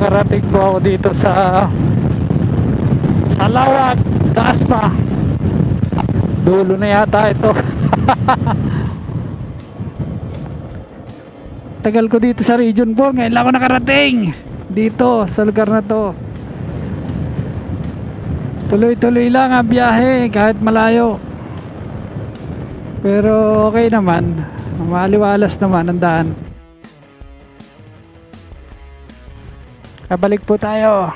Nakarating po ako dito sa Lawag, Dasma. Dulo na yata ito. Tagal ko dito sa Region 4, ngayon lang ako nakarating dito sa lugar na to. Tuloy-tuloy lang ang biyahe kahit malayo, pero okay naman, maliwalas naman ang daan. Kabalik po tayo.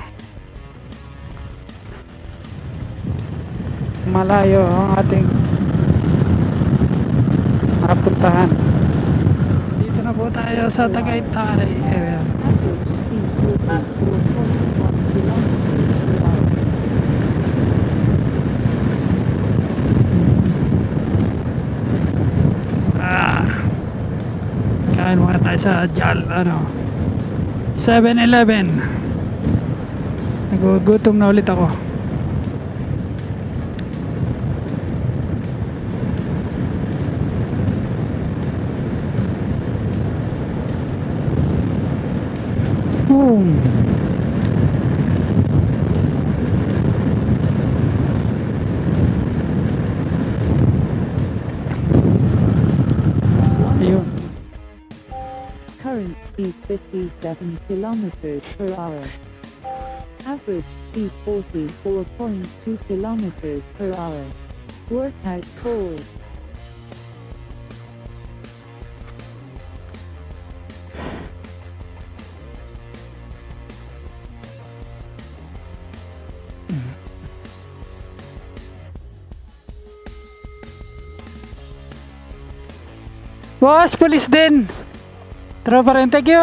Malayo ang ating napuntahan. Dito na po tayo sa Tagaytay area. Average speed 44.1 kilometers per hour. Kain muna tayo sa 7-Eleven. Nagugutom na ulit ako. Boom. Ayun. Current speed 57 kilometers per hour. Average speed 44.2 kilometers per hour. Workout pause. Boss, police din. Tropa rin, thank you.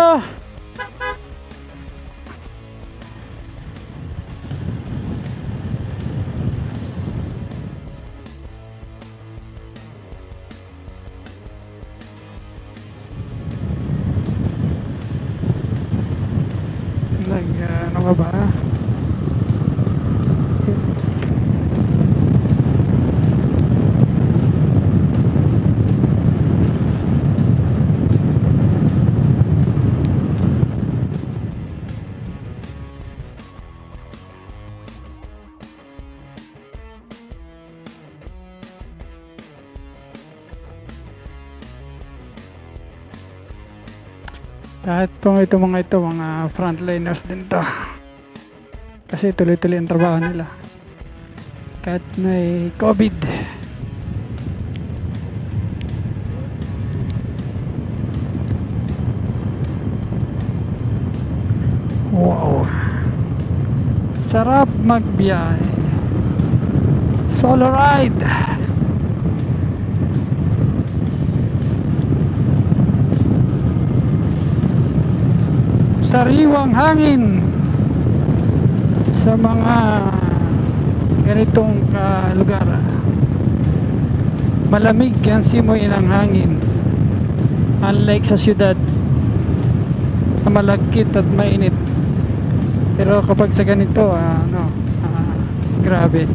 Ano ka ba? Kahit po mga frontliners din to, kasi tuloy-tuloy ang trabaho nila kahit may COVID. Wow, sarap magbiyahe, solo ride. Sariwang hangin sa mga ganitong lugar. Malamig ang simoy ng hangin, unlike sa syudad na malagkit at mainit. Pero kapag sa ganito grabe,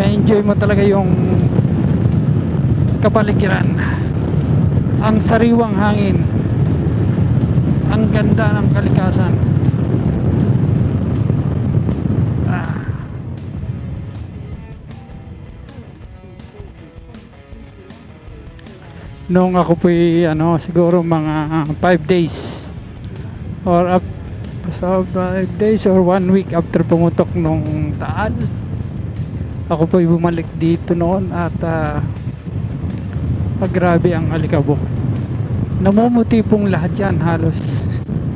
ma-enjoy mo talaga yung kapaligiran, ang sariwang hangin, ang ganda ng kalikasan. Nung ako po'y siguro mga 5 days or 5 days or 1 week after pumutok nung Taal, ako po'y bumalik dito noon at grabe ang alikabok. Namumuti pong lahat yan halos.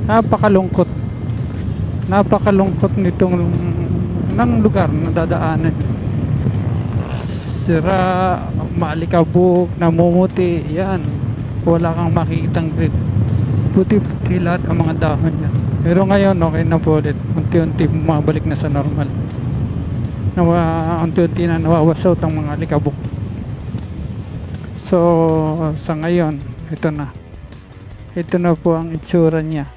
Napakalungkot nitong ng lugar na dadaanan. Sira, maalikabok, namumuti yan. Wala kang makikitang grid, puti-puti lahat ang mga dahon yan. Pero ngayon okay na po ulit, unti-unti bumabalik na sa normal. Unti-unti na nawawasot ang mga alikabok. So sa ngayon ito na po ang itsura niya.